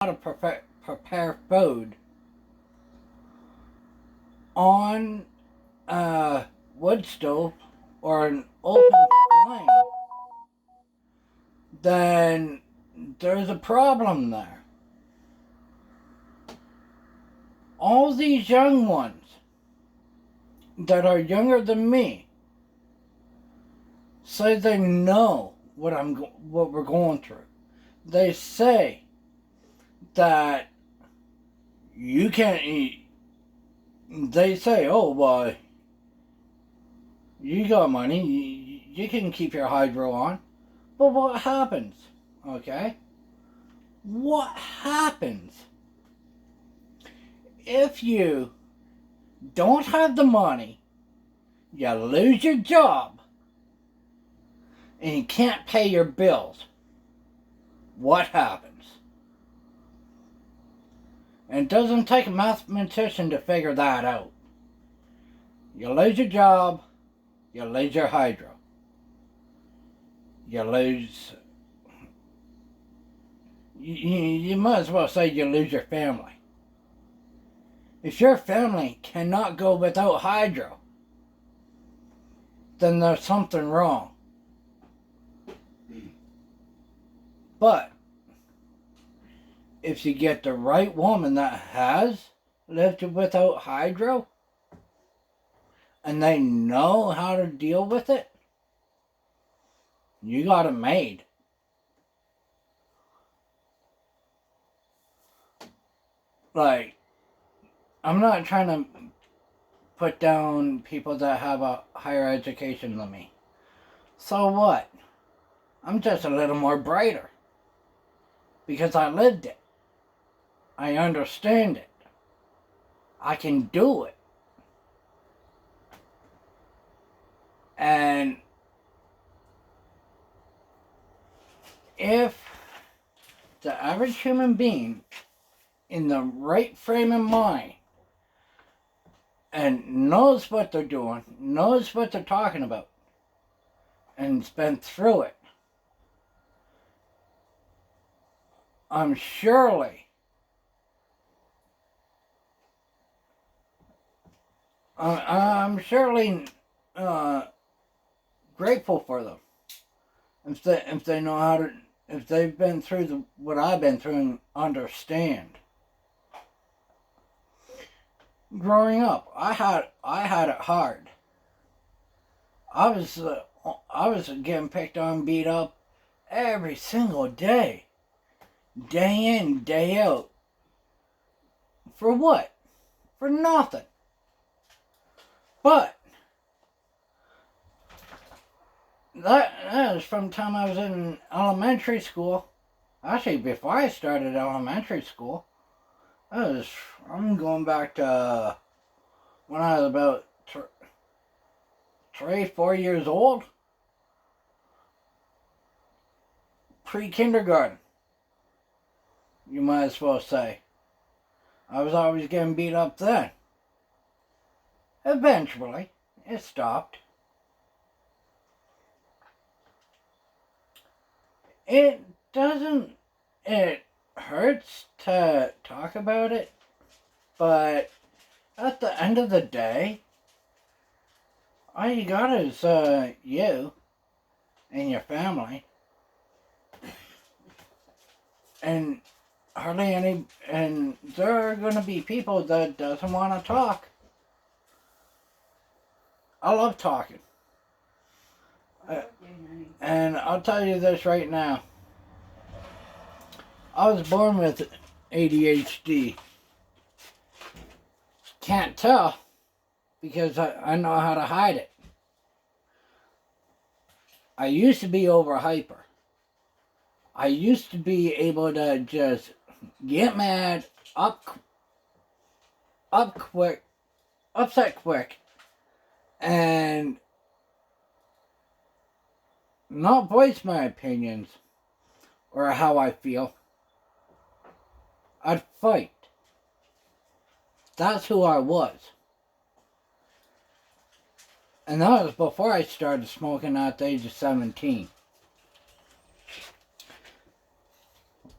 to prepare food on a wood stove or an open flame, then there's a problem there. All these young ones that are younger than me say they know what we're going through. They say that you can't eat. They say, "Oh, well, you got money. You can keep your hydro on." But what happens? Okay, what happens if you don't have the money? You lose your job and you can't pay your bills. What happens? And it doesn't take a mathematician to figure that out. You lose your job, you lose your hydro. You lose... You might as well say you lose your family. If your family cannot go without hydro, then there's something wrong. But if you get the right woman that has lived without hydro, and they know how to deal with it, you got it made. Like, I'm not trying to put down people that have a higher education than me. So what? I'm just a little more brighter. Because I lived it. I understand it. I can do it. And if the average human being in the right frame of mind and knows what they're doing, knows what they're talking about, and has been through it, I'm surely grateful for them. If they know how to, if they've been through what I've been through and understand. Growing up, I had it hard. I was getting picked on, beat up every single day, day in, day out. For what? For nothing. But that was from the time I was in elementary school. Actually, before I started elementary school. I'm going back to when I was about 4 years old. Pre-kindergarten, you might as well say. I was always getting beat up then. Eventually, it stopped. It hurts to talk about it, but at the end of the day, all you got is you and your family, and and there are going to be people that doesn't want to talk. I love talking. And I'll tell you this right now. I was born with ADHD. Can't tell because I know how to hide it. I used to be over hyper. I used to be able to just get mad, upset quick, and not voice my opinions or how I feel. I'd fight. That's who I was. And that was before I started smoking at the age of 17.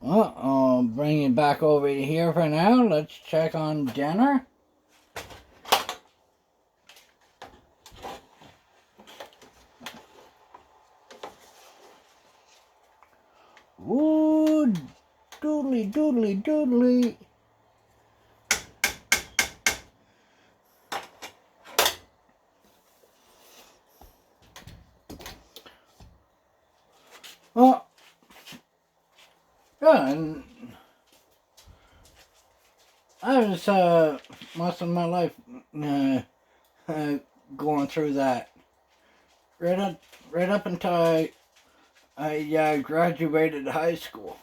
Well, I'll bring you back over here for now. Let's check on dinner. Ooh, doodly, doodly, doodly. Well, yeah, and I was most of my life going through that. Right up until I graduated high school.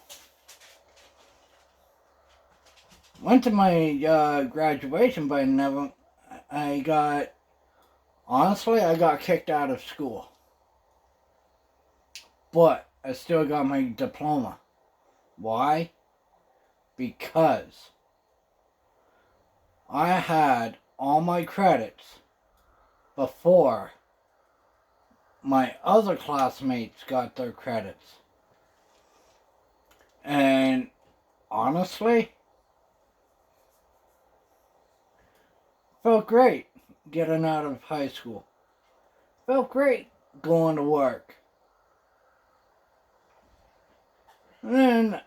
Went to my graduation, but I got, honestly, I got kicked out of school. But I still got my diploma. Why? Because I had all my credits before my other classmates got their credits. And honestly, felt great getting out of high school. Felt great going to work. And then,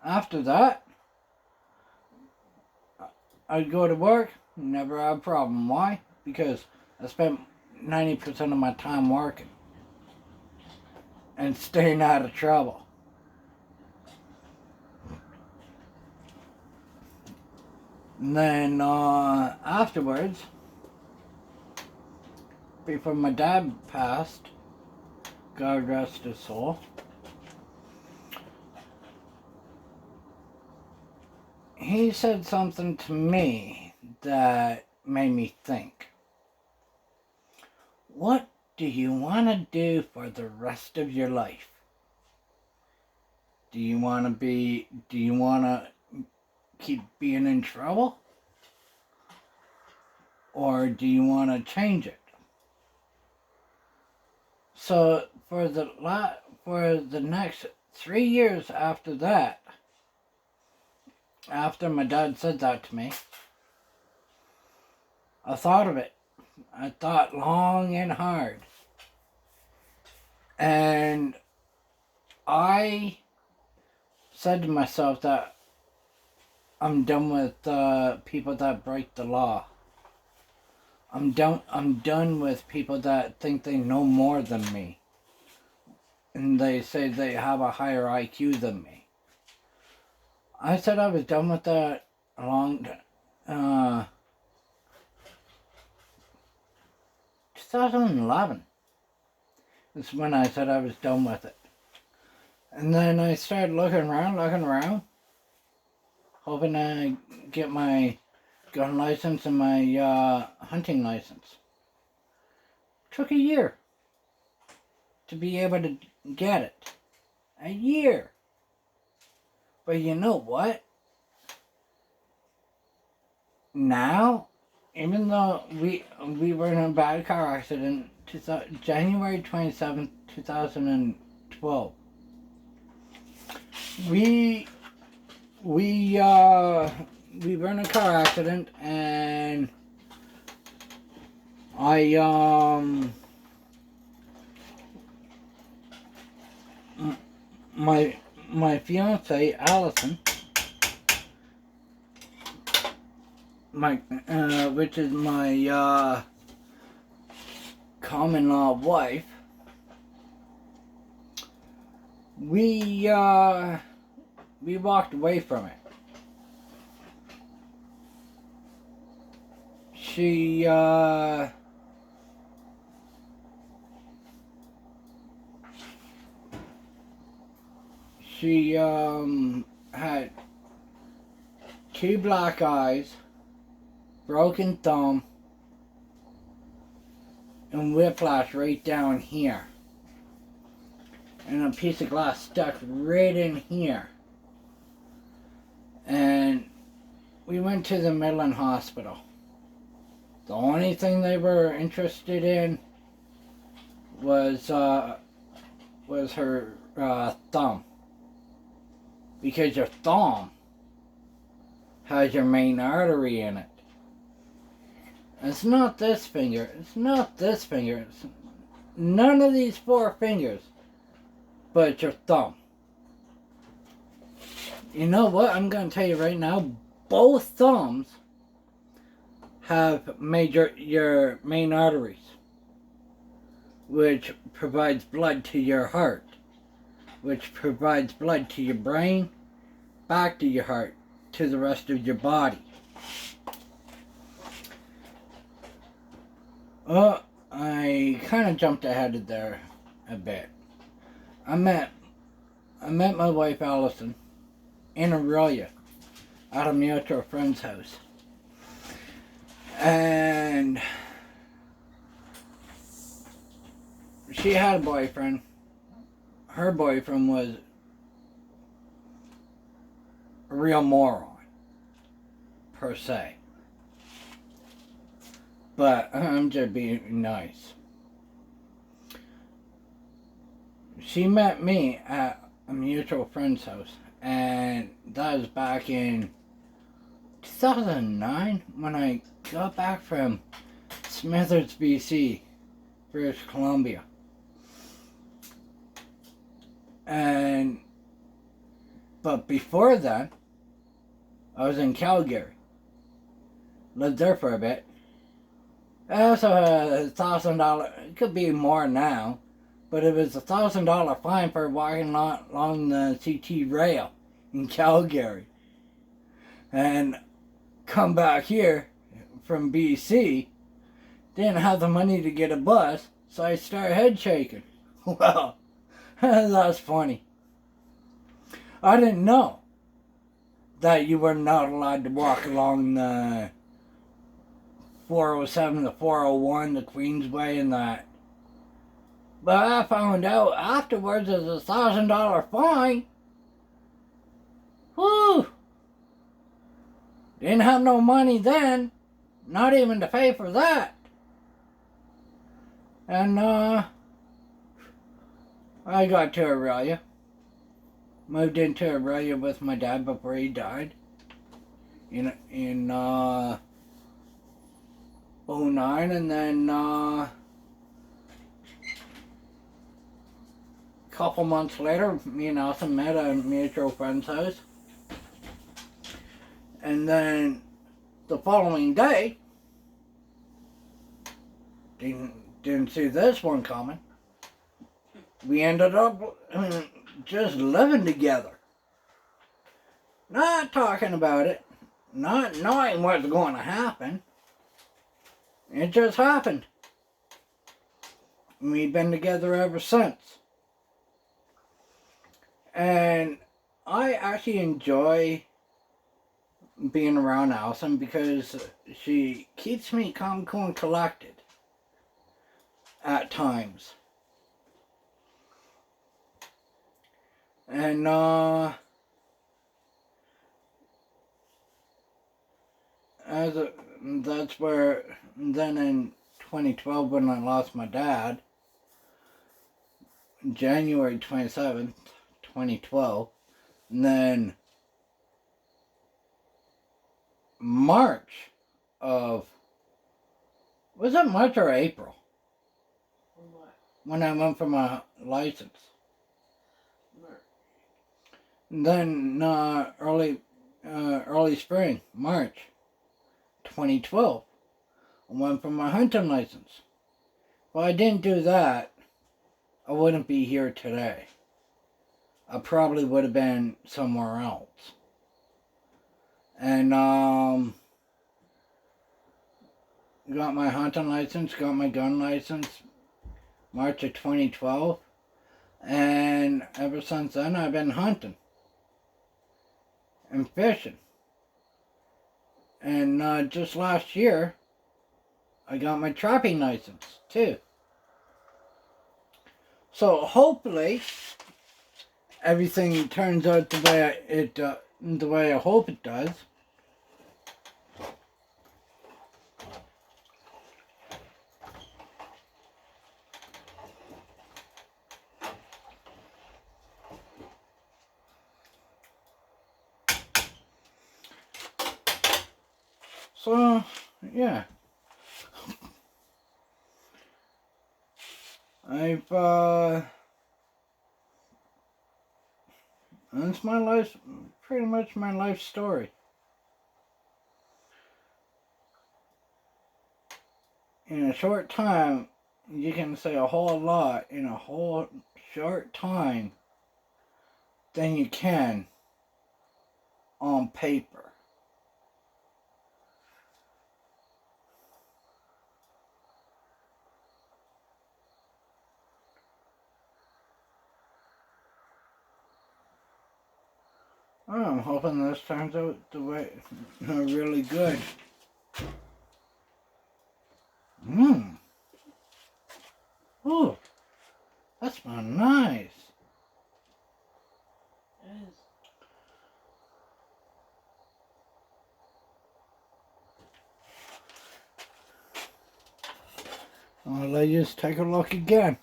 after that, I'd go to work, never had a problem. Why? Because I spent 90% of my time working and staying out of trouble. And then afterwards, before my dad passed, God rest his soul, he said something to me that made me think. What do you want to do for the rest of your life? Do you want to keep being in trouble? Or do you want to change it? So for the next 3 years after that, after my dad said that to me, I thought of it. I thought long and hard. And I said to myself that I'm done with people that break the law. I'm done with people that think they know more than me. And they say they have a higher IQ than me. I said I was done with that a long time. 2011 is when I said I was done with it. And then I started looking around, hoping to get my gun license and my hunting license. Took a year to be able to get it. A year. But you know what? Now, even though we were in a bad car accident, January 27th, 2012, we were in a car accident, and my fiance Allison, which is my common law wife, we walked away from it. She had 2 black eyes, broken thumb, and whiplash right down here. And a piece of glass stuck right in here. And we went to the Midland Hospital. The only thing they were interested in was was her thumb. Because your thumb has your main artery in it. It's not this finger. It's not this finger. It's none of these 4 fingers. But your thumb. You know what? I'm going to tell you right now. Both thumbs have your main arteries. Which provides blood to your heart. Which provides blood to your brain. Back to your heart. To the rest of your body. Well, I kind of jumped ahead of there a bit. I met my wife Allison in Aurelia at a mutual friend's house. And she had a boyfriend. Her boyfriend was a real moron, per se. But I'm just being nice. She met me at a mutual friend's house, and that was back in 2009 when I got back from Smithers, BC, British Columbia. But before that, I was in Calgary. Lived there for a bit. Also $1,000, it could be more now, but it was $1,000 fine for walking along the CT rail in Calgary. And come back here from BC, didn't have the money to get a bus, so I started head shaking. Well, that's funny. I didn't know that you were not allowed to walk along the 407, the 401, the Queensway, and that. But I found out afterwards there's $1,000 fine. Whew! Didn't have no money then, not even to pay for that. And I got to Aurelia. Moved into Aurelia with my dad before he died. In 09, and then a couple months later, me and Allison met at a mutual friend's house. And then the following day, didn't see this one coming. We ended up just living together. Not talking about it, not knowing what's going to happen. It just happened. We've been together ever since. And I actually enjoy being around Allison because she keeps me calm, cool, and collected at times. And that's where then in 2012 when I lost my dad, January 27th, 2012, and then March of, was it March or April? What? When I went for my license. March. And then early spring, March 2012, I went for my hunting license. If I didn't do that, I wouldn't be here today. I probably would have been somewhere else. And got my hunting license, got my gun license March of 2012. And ever since then I've been hunting and fishing. And just last year I got my trapping license too. So hopefully everything turns out the way I hope it does. So, yeah. That's my life, pretty much my life story. In a short time, you can say a whole lot in a whole short time than you can on paper. I'm hoping this turns out the way really good. Mmm. Ooh, that smells nice. It is. I'll let you just take a look again.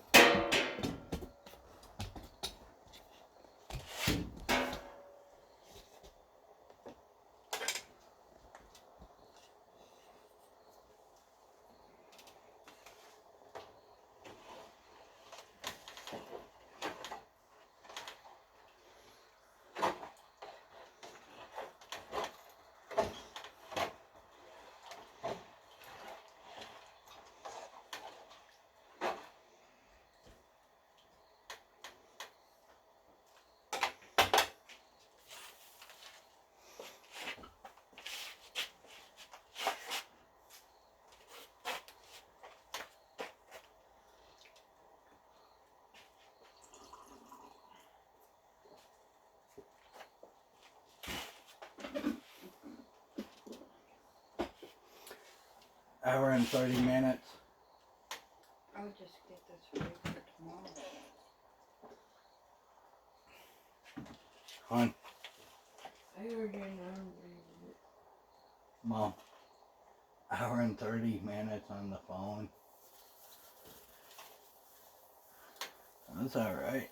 Hour and 30 minutes. I'll just get this ready for tomorrow. Hon, I already know. Mom. Hour and 30 minutes on the phone. That's alright.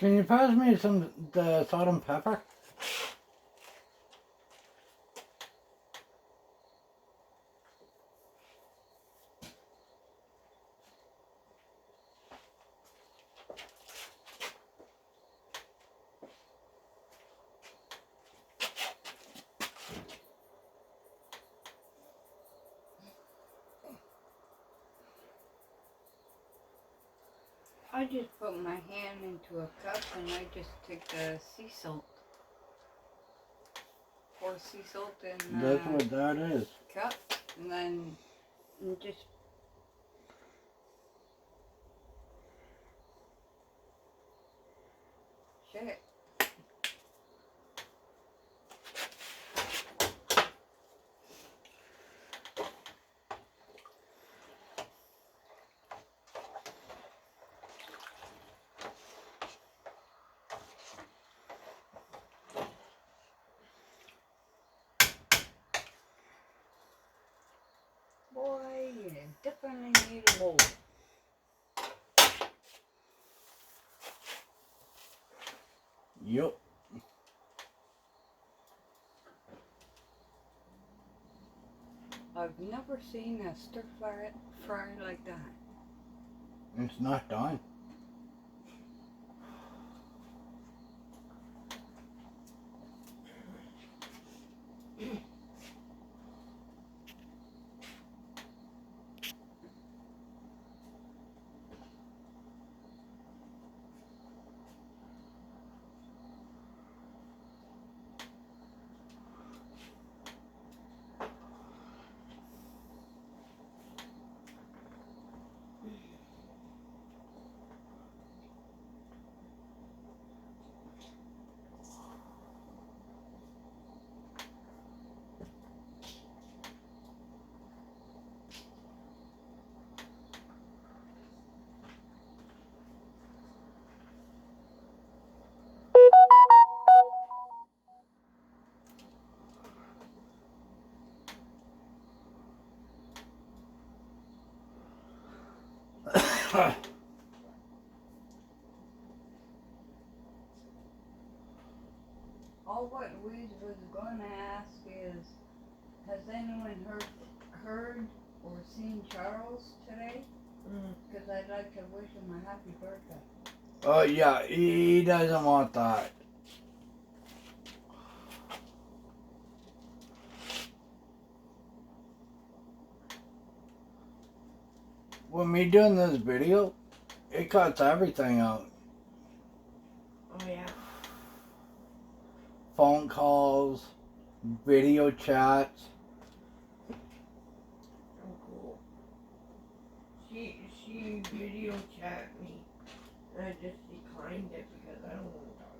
Can you pass me the salt and pepper? I just put my hand into a cup and I just take the sea salt. Pour sea salt in That's the what that is. cup and then just shit. Yup. I've never seen a stir fry like that. It's not done. All what we was going to ask is, has anyone heard or seen Charles today? Because I'd like to wish him a happy birthday. Oh yeah, he doesn't want that. When me doing this video, it cuts everything out. Oh yeah. Phone calls, video chats. Oh cool. She video chat me, and I just declined it because I don't want to talk